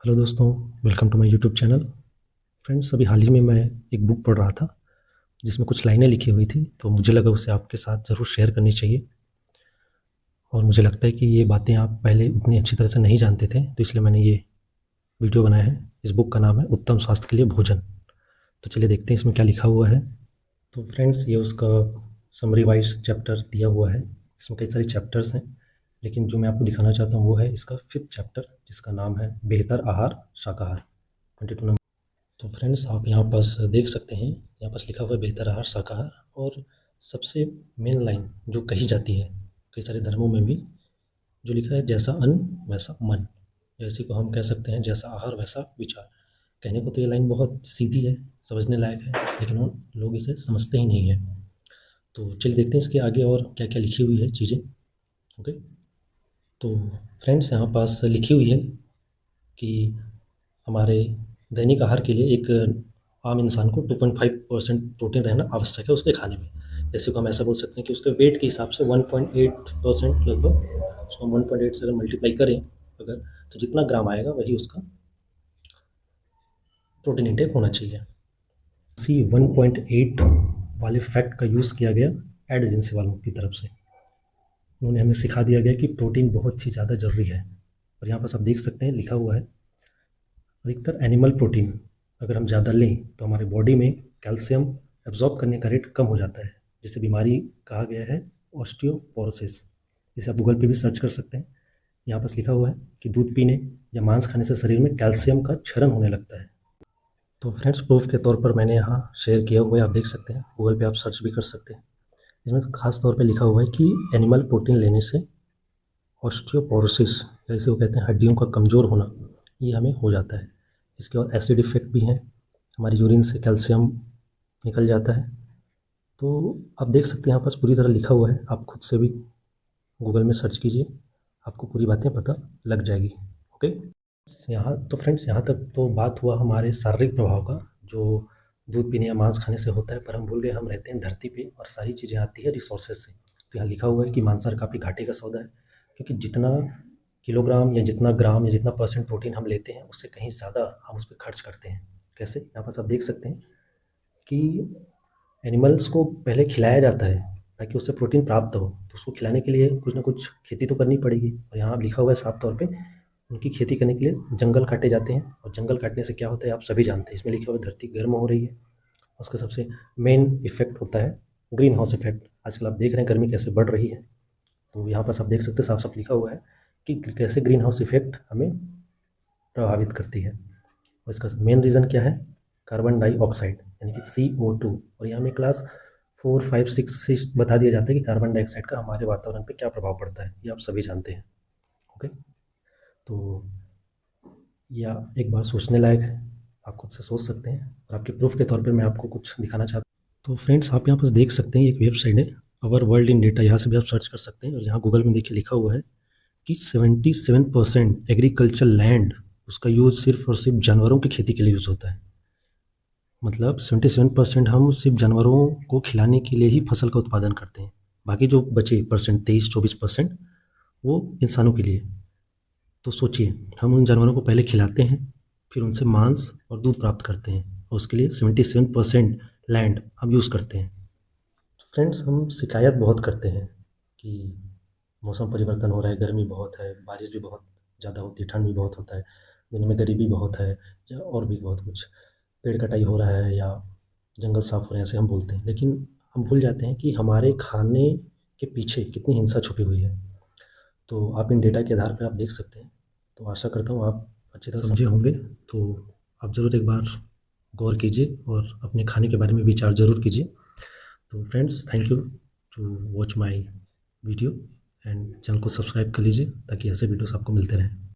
Hello दोस्तों, welcome to my YouTube channel. Friends, अभी हाल ही में मैं एक बुक पढ़ रहा था जिसमें कुछ लाइनें लिखी हुई थी, तो मुझे लगा उसे आपके साथ ज़रूर शेयर करनी चाहिए। और मुझे लगता है कि ये बातें आप पहले उतनी अच्छी तरह से नहीं जानते थे, तो इसलिए मैंने ये वीडियो बनाया है। इस बुक का नाम है उत्तम स्वास्थ्य के लिए भोजन। तो चलिए देखते हैं इसमें क्या लिखा हुआ है। तो फ्रेंड्स, ये उसका समरी वाइज चैप्टर दिया हुआ है। इसमें कई सारे चैप्टर्स हैं, लेकिन जो मैं आपको दिखाना चाहता हूँ वो है इसका 5th चैप्टर, जिसका नाम है बेहतर आहार शाकाहार। 22 नंबर। तो फ्रेंड्स, आप यहाँ पास देख सकते हैं, यहाँ पास लिखा हुआ है बेहतर आहार शाकाहार। और सबसे मेन लाइन जो कही जाती है कई सारे धर्मों में भी, जो लिखा है जैसा अन्न वैसा मन, या इसी को हम कह सकते हैं जैसा आहार वैसा विचार। कहने को तो ये लाइन बहुत सीधी है, समझने लायक है, लेकिन वो लोग इसे समझते ही नहीं है। तो चलिए देखते हैं इसके आगे और क्या क्या लिखी हुई है चीज़ें। ओके। तो फ्रेंड्स, यहाँ पास लिखी हुई है कि हमारे दैनिक आहार के लिए एक आम इंसान को 2.5% प्रोटीन रहना आवश्यक है उसके खाने में। जैसे को हम ऐसा बोल सकते हैं कि उसके वेट के हिसाब से 1.8% लगभग, उसको हम 1.8 से अगर मल्टीप्लाई करें अगर, तो जितना ग्राम आएगा वही उसका प्रोटीन इंटेक होना चाहिए। सी 1.8 वाले फैक्ट का यूज़ किया गया एड एजेंसी वालों की तरफ से। उन्होंने हमें सिखा दिया गया कि प्रोटीन बहुत ही ज़्यादा ज़रूरी है। और यहाँ पर आप देख सकते हैं लिखा हुआ है अधिकतर एनिमल प्रोटीन अगर हम ज़्यादा लें तो हमारे बॉडी में कैल्शियम एब्जॉर्ब करने का रेट कम हो जाता है, जिसे बीमारी कहा गया है ऑस्टियोपोरोसिस। इसे आप गूगल पे भी सर्च कर सकते हैं। यहाँ पास लिखा हुआ है कि दूध पीने या मांस खाने से शरीर में कैल्शियम का क्षरण होने लगता है। तो फ्रेंड्स, प्रूफ के तौर पर मैंने यहाँ शेयर किया हुआ है, आप देख सकते हैं, गूगल पे आप सर्च भी कर सकते हैं। इसमें खास तौर पे लिखा हुआ है कि एनिमल प्रोटीन लेने से ऑस्टियोपोरोसिस, जैसे वो कहते हैं हड्डियों का कमज़ोर होना, ये हमें हो जाता है। इसके और एसिड इफ़ेक्ट भी हैं, हमारी यूरिन से कैल्शियम निकल जाता है। तो आप देख सकते हैं यहाँ पास पूरी तरह लिखा हुआ है, आप खुद से भी गूगल में सर्च कीजिए, आपको पूरी बातें पता लग जाएगी। ओके। यहाँ तो फ्रेंड्स, यहाँ तक तो बात हुआ हमारे शारीरिक प्रभाव का, जो दूध पीने या मांस खाने से होता है, पर हम भूल गए हम रहते हैं धरती पे और सारी चीज़ें आती है रिसोर्सेज से। तो यहाँ लिखा हुआ है कि मांसाहार काफ़ी घाटे का सौदा है, क्योंकि जितना किलोग्राम या जितना ग्राम या जितना परसेंट प्रोटीन हम लेते हैं उससे कहीं ज़्यादा हम उस पर खर्च करते हैं। कैसे? यहाँ पर आप देख सकते हैं कि एनिमल्स को पहले खिलाया जाता है ताकि उससे प्रोटीन प्राप्त हो, तो उसको खिलाने के लिए कुछ ना कुछ खेती तो करनी पड़ेगी। और यहाँ लिखा हुआ है साफ तौर पे, उनकी खेती करने के लिए जंगल काटे जाते हैं। और जंगल काटने से क्या होता है आप सभी जानते हैं, इसमें लिखा हुआ है धरती गर्म हो रही है। उसका सबसे मेन इफेक्ट होता है ग्रीन हाउस इफेक्ट। आजकल आप देख रहे हैं गर्मी कैसे बढ़ रही है, तो यहाँ पर आप देख सकते हैं साफ साफ लिखा हुआ है कि कैसे ग्रीन हाउस इफेक्ट हमें प्रभावित करती है। और इसका मेन रीज़न क्या है? कार्बन डाइऑक्साइड, यानी कि CO2। और यहाँ में क्लास 4, 5, 6 से बता दिया जाता है कि कार्बन डाइऑक्साइड का हमारे वातावरण पे क्या प्रभाव पड़ता है, ये आप सभी जानते हैं। ओके। तो यह एक बार सोचने लायक है, आप खुद से सोच सकते हैं। और आपके प्रूफ के तौर पे मैं आपको कुछ दिखाना चाहता हूँ। तो फ्रेंड्स, आप यहाँ पर देख सकते हैं एक वेबसाइट है अवर वर्ल्ड इन डेटा, यहाँ से भी आप सर्च कर सकते हैं। और यहाँ गूगल में देखिए लिखा हुआ है कि 77% एग्रीकल्चर लैंड, उसका यूज़ सिर्फ और सिर्फ जानवरों की खेती के लिए यूज़ होता है। मतलब 77% हम सिर्फ जानवरों को खिलाने के लिए ही फसल का उत्पादन करते हैं, बाकी जो बचे परसेंट 23-24% वो इंसानों के लिए। तो सोचिए, हम उन जानवरों को पहले खिलाते हैं, फिर उनसे मांस और दूध प्राप्त करते हैं, और उसके लिए 77% लैंड हम यूज़ करते हैं। फ्रेंड्स, हम शिकायत बहुत करते हैं कि मौसम परिवर्तन हो रहा है, गर्मी बहुत है, बारिश भी बहुत ज़्यादा होती है, ठंड भी बहुत होता है, दुनिया में गरीबी बहुत है, या और भी बहुत कुछ, पेड़ कटाई हो रहा है या जंगल साफ़ हो रहे हैं, ऐसे हम बोलते हैं। लेकिन हम भूल जाते हैं कि हमारे खाने के पीछे कितनी हिंसा छुपी हुई है। तो आप इन डेटा के आधार पर आप देख सकते हैं। तो आशा करता हूँ आप अच्छी तरह समझे होंगे। तो आप ज़रूर एक बार गौर कीजिए और अपने खाने के बारे में विचार ज़रूर कीजिए। तो friends, thank you to watch my video, and channel को सब्सक्राइब कर लीजिए ताकि ऐसे वीडियोस आपको मिलते रहें।